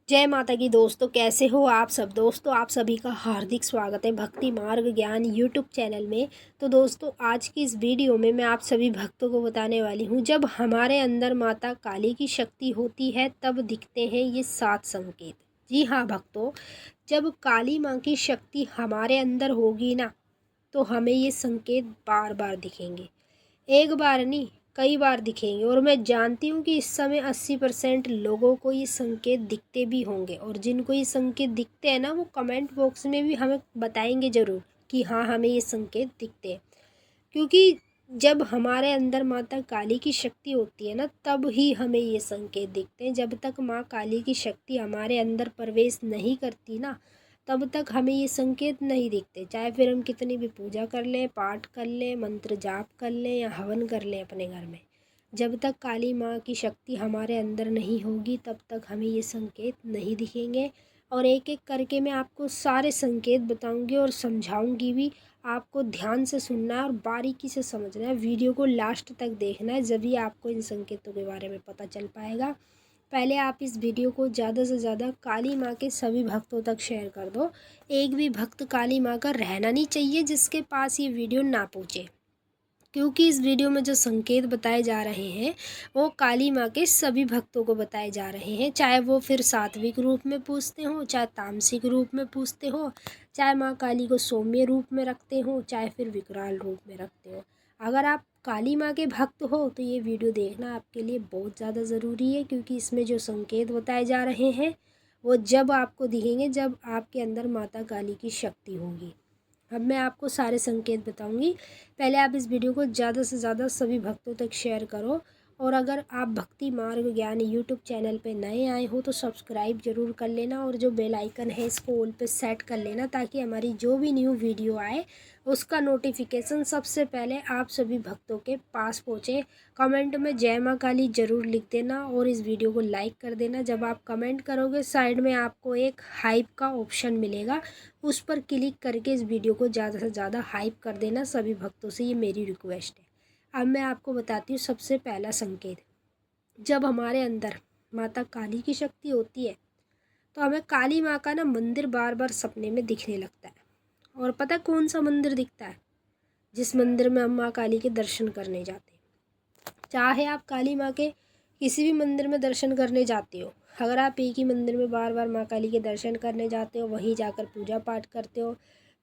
जय माता की दोस्तों, कैसे हो आप सब। दोस्तों आप सभी का हार्दिक स्वागत है भक्ति मार्ग ज्ञान यूट्यूब चैनल में। तो दोस्तों आज की इस वीडियो में मैं आप सभी भक्तों को बताने वाली हूँ, जब हमारे अंदर माता काली की शक्ति होती है तब दिखते हैं ये 7 संकेत। जी हाँ भक्तों, जब काली माँ की शक्ति हमारे अंदर होगी ना, तो हमें ये संकेत बार बार दिखेंगे। एक बार नहीं, कई बार दिखेंगे। और मैं जानती हूँ कि इस समय 80% लोगों को ये संकेत दिखते भी होंगे, और जिनको ये संकेत दिखते हैं ना, वो कमेंट बॉक्स में भी हमें बताएंगे ज़रूर कि हाँ हमें ये संकेत दिखते हैं। क्योंकि जब हमारे अंदर माता काली की शक्ति होती है ना, तब ही हमें ये संकेत दिखते हैं। जब तक माँ काली की शक्ति हमारे अंदर प्रवेश नहीं करती ना, तब तक हमें ये संकेत नहीं दिखते। चाहे फिर हम कितनी भी पूजा कर लें, पाठ कर लें, मंत्र जाप कर लें या हवन कर लें अपने घर में, जब तक काली माँ की शक्ति हमारे अंदर नहीं होगी तब तक हमें ये संकेत नहीं दिखेंगे। और एक एक करके मैं आपको सारे संकेत बताऊंगी और समझाऊंगी भी। आपको ध्यान से सुनना है और बारीकी से समझना है, वीडियो को लास्ट तक देखना है, जब भी आपको इन संकेतों के बारे में पता चल पाएगा। पहले आप इस वीडियो को ज़्यादा से ज़्यादा काली माँ के सभी भक्तों तक शेयर कर दो। एक भी भक्त काली माँ का रहना नहीं चाहिए जिसके पास ये वीडियो ना पहुँचे, क्योंकि इस वीडियो में जो संकेत बताए जा रहे हैं वो काली माँ के सभी भक्तों को बताए जा रहे हैं। चाहे वो फिर सात्विक रूप में पूजते हो, चाहे तामसिक रूप में पूजते हो, चाहे माँ काली को सौम्य रूप में रखते हो, चाहे फिर विकराल रूप में रखते हो। अगर आप काली माँ के भक्त हो तो ये वीडियो देखना आपके लिए बहुत ज़्यादा ज़रूरी है, क्योंकि इसमें जो संकेत बताए जा रहे हैं वो जब आपको दिखेंगे जब आपके अंदर माता काली की शक्ति होगी। अब मैं आपको सारे संकेत बताऊंगी। पहले आप इस वीडियो को ज़्यादा से ज़्यादा सभी भक्तों तक शेयर करो। और अगर आप भक्ति मार्ग ज्ञान यूट्यूब चैनल पे नए आए हो तो सब्सक्राइब जरूर कर लेना, और जो बेल आइकन है इसको ऑल पे सेट कर लेना, ताकि हमारी जो भी न्यू वीडियो आए उसका नोटिफिकेशन सबसे पहले आप सभी भक्तों के पास पहुँचे। कमेंट में जय माँ काली ज़रूर लिख देना और इस वीडियो को लाइक कर देना। जब आप कमेंट करोगे साइड में आपको एक हाइप का ऑप्शन मिलेगा, उस पर क्लिक करके इस वीडियो को ज़्यादा से ज़्यादा हाइप कर देना सभी भक्तों से, ये मेरी रिक्वेस्ट है। अब मैं आपको बताती हूँ सबसे पहला संकेत। जब हमारे अंदर माता काली की शक्ति होती है तो हमें काली माँ का ना मंदिर बार बार सपने में दिखने लगता है। और पता है कौन सा मंदिर दिखता है? जिस मंदिर में हम माँ काली के दर्शन करने जाते हैं। चाहे आप काली माँ के किसी भी मंदिर में दर्शन करने जाते हो, अगर आप एक ही मंदिर में बार बार माँ काली के दर्शन करने जाते हो, वहीं जाकर पूजा पाठ करते हो,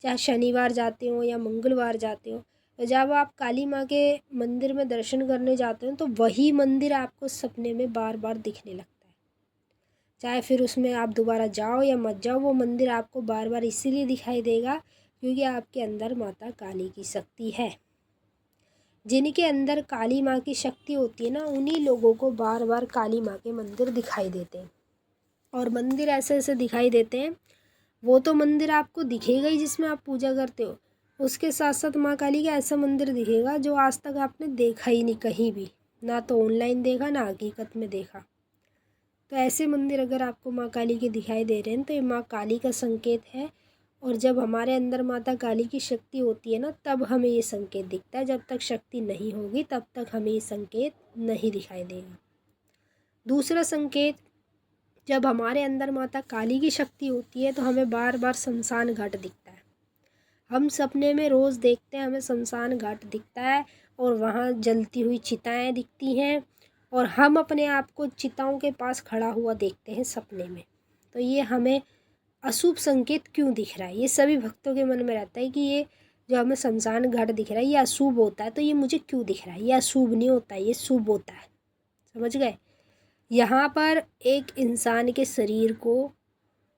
चाहे शनिवार जाते हो या मंगलवार जाते हो, तो जब आप काली माँ के मंदिर में दर्शन करने जाते हो तो वही मंदिर आपको सपने में बार बार दिखने लगता है। चाहे फिर उसमें आप दोबारा जाओ या मत जाओ, वो मंदिर आपको बार बार इसीलिए दिखाई देगा क्योंकि आपके अंदर माता काली की शक्ति है। जिनके अंदर काली माँ की शक्ति होती है ना, उन्हीं लोगों को बार बार काली माँ के मंदिर दिखाई देते हैं। और मंदिर ऐसे ऐसे दिखाई देते हैं, वो तो मंदिर आपको दिखेगा ही जिसमें आप पूजा करते हो, उसके साथ साथ माँ काली का ऐसा मंदिर दिखेगा जो आज तक आपने देखा ही नहीं कहीं भी, ना तो ऑनलाइन देखा ना हकीकत में देखा। तो ऐसे मंदिर अगर आपको माँ काली के दिखाई दे रहे हैं तो ये माँ काली का संकेत है। और जब हमारे अंदर माता काली की शक्ति होती है ना, तब हमें ये संकेत दिखता है। जब तक शक्ति नहीं होगी तब तक हमें ये संकेत नहीं दिखाई देगा। दूसरा संकेत, जब हमारे अंदर माता काली की शक्ति होती है तो हमें बार बार शमशान घाट दिखता है। हम सपने में रोज़ देखते हैं, हमें शमशान घाट दिखता है और वहाँ जलती हुई चिताएं दिखती हैं, और हम अपने आप को चिताओं के पास खड़ा हुआ देखते हैं सपने में। तो ये हमें अशुभ संकेत क्यों दिख रहा है? ये सभी भक्तों के मन में रहता है कि ये जो हमें शमशान घाट दिख रहा है ये अशुभ होता है, तो ये मुझे क्यों दिख रहा है? ये अशुभ नहीं होता है, ये शुभ होता है। समझ गए? यहाँ पर एक इंसान के शरीर को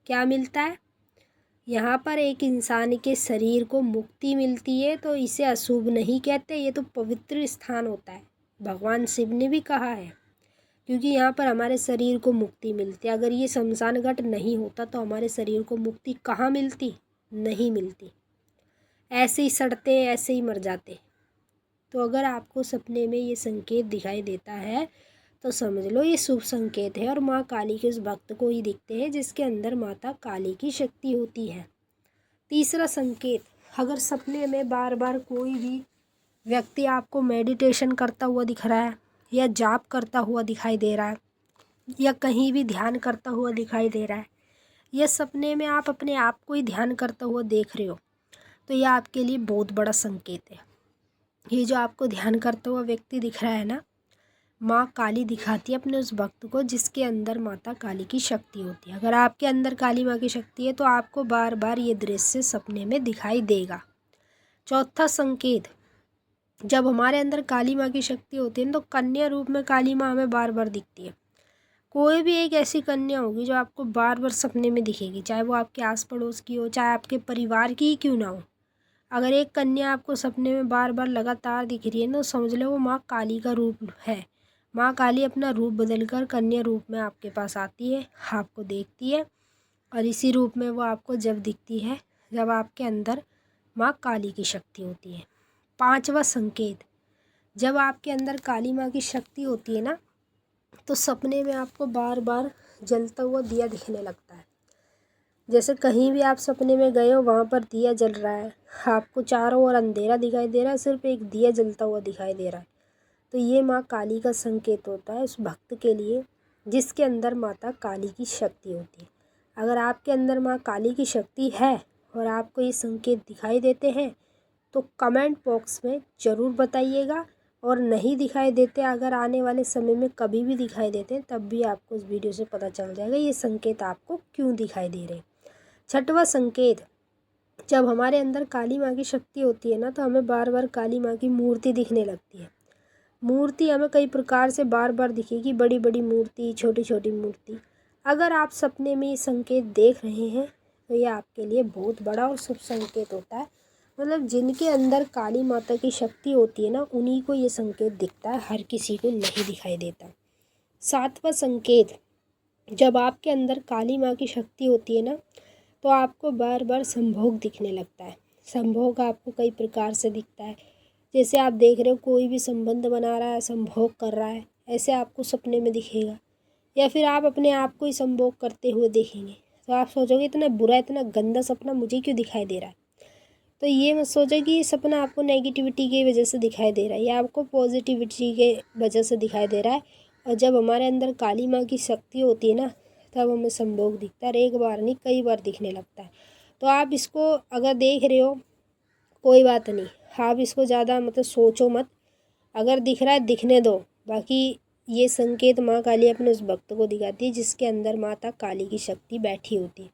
क्या मिलता है? यहाँ पर एक इंसान के शरीर को मुक्ति मिलती है, तो इसे अशुभ नहीं कहते, ये तो पवित्र स्थान होता है। भगवान शिव ने भी कहा है, क्योंकि यहाँ पर हमारे शरीर को मुक्ति मिलती है। अगर ये शमशान घाट नहीं होता तो हमारे शरीर को मुक्ति कहाँ मिलती? नहीं मिलती, ऐसे ही सड़ते ऐसे ही मर जाते। तो अगर आपको सपने में ये संकेत दिखाई देता है तो समझ लो ये शुभ संकेत है, और माँ काली के उस भक्त को ही दिखते हैं जिसके अंदर माता काली की शक्ति होती है। तीसरा संकेत, अगर सपने में बार बार कोई भी व्यक्ति आपको मेडिटेशन करता हुआ दिख रहा है या जाप करता हुआ दिखाई दे रहा है, या कहीं भी ध्यान करता हुआ दिखाई दे रहा है, या सपने में आप अपने आप को ही ध्यान करता हुआ देख रहे हो, तो यह आपके लिए बहुत बड़ा संकेत है। ये जो आपको ध्यान करता हुआ व्यक्ति दिख रहा है ना, माँ काली दिखाती है अपने उस भक्त को जिसके अंदर माता काली की शक्ति होती है। अगर आपके अंदर काली माँ की शक्ति है तो आपको बार बार ये दृश्य सपने में दिखाई देगा। चौथा संकेत, जब हमारे अंदर काली माँ की शक्ति होती है तो कन्या रूप में काली माँ हमें बार बार दिखती है। कोई भी एक ऐसी कन्या होगी जो आपको बार बार सपने में दिखेगी, चाहे वो आपके आस पड़ोस की हो, चाहे आपके परिवार की ही क्यों ना हो। अगर एक कन्या आपको सपने में बार बार लगातार दिख रही है ना, तो समझ लो वो माँ काली का रूप है। माँ काली अपना रूप बदलकर कन्या रूप में आपके पास आती है, आपको देखती है, और इसी रूप में वो आपको जब दिखती है जब आपके अंदर माँ काली की शक्ति होती है। पांचवा संकेत, जब आपके अंदर काली माँ की शक्ति होती है ना, तो सपने में आपको बार बार जलता हुआ दिया दिखने लगता है। जैसे कहीं भी आप सपने में गए हो, वहाँ पर दिया जल रहा है, आपको चारों ओर अंधेरा दिखाई दे रहा है, सिर्फ एक दिया जलता हुआ दिखाई दे रहा है, तो ये माँ काली का संकेत होता है उस भक्त के लिए जिसके अंदर माता काली की शक्ति होती है। अगर आपके अंदर माँ काली की शक्ति है और आपको ये संकेत दिखाई देते हैं तो कमेंट बॉक्स में ज़रूर बताइएगा, और नहीं दिखाई देते, अगर आने वाले समय में कभी भी दिखाई देते हैं तब भी आपको इस वीडियो से पता चल जाएगा ये संकेत आपको क्यों दिखाई दे रहे हैं। छठवां संकेत, जब हमारे अंदर काली माँ की शक्ति होती है ना, तो हमें बार बार काली माँ की मूर्ति दिखने लगती है। मूर्ति हमें कई प्रकार से बार बार दिखेगी, बड़ी बड़ी मूर्ति, छोटी छोटी मूर्ति। अगर आप सपने में ये संकेत देख रहे हैं तो ये आपके लिए बहुत बड़ा और शुभ संकेत होता है। मतलब जिनके अंदर काली माता की शक्ति होती है ना, उन्हीं को ये संकेत दिखता है, हर किसी को नहीं दिखाई देता। सातवां संकेत, जब आपके अंदर काली माँ की शक्ति होती है ना, तो आपको बार बार संभोग दिखने लगता है। संभोग आपको कई प्रकार से दिखता है, जैसे आप देख रहे हो कोई भी संबंध बना रहा है, संभोग कर रहा है, ऐसे आपको सपने में दिखेगा। या फिर आप अपने आप को ही संभोग करते हुए देखेंगे तो आप सोचोगे इतना बुरा, इतना गंदा सपना मुझे क्यों दिखाई दे रहा है। तो ये मत सोचो कि ये सपना आपको नेगेटिविटी की वजह से दिखाई दे रहा है, या आपको पॉजिटिविटी के वजह से दिखाई दे रहा है। और जब हमारे अंदर काली माँ की शक्ति होती है ना, तब हमें संभोग दिखता है, और एक बार नहीं कई बार दिखने लगता है। तो आप इसको अगर देख रहे हो कोई बात नहीं, आप इसको ज़्यादा मतलब सोचो मत, अगर दिख रहा है दिखने दो। बाकी ये संकेत माँ काली अपने उस भक्त को दिखाती है जिसके अंदर माता काली की शक्ति बैठी होती है।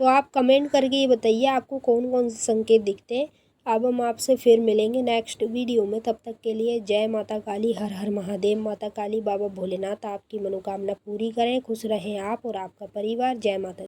तो आप कमेंट करके ये बताइए आपको कौन कौन से संकेत दिखते हैं। अब हम आपसे फिर मिलेंगे नेक्स्ट वीडियो में, तब तक के लिए जय माता काली, हर हर महादेव। माता काली बाबा भोलेनाथ आपकी मनोकामना पूरी करें, खुश रहें आप और आपका परिवार। जय माता।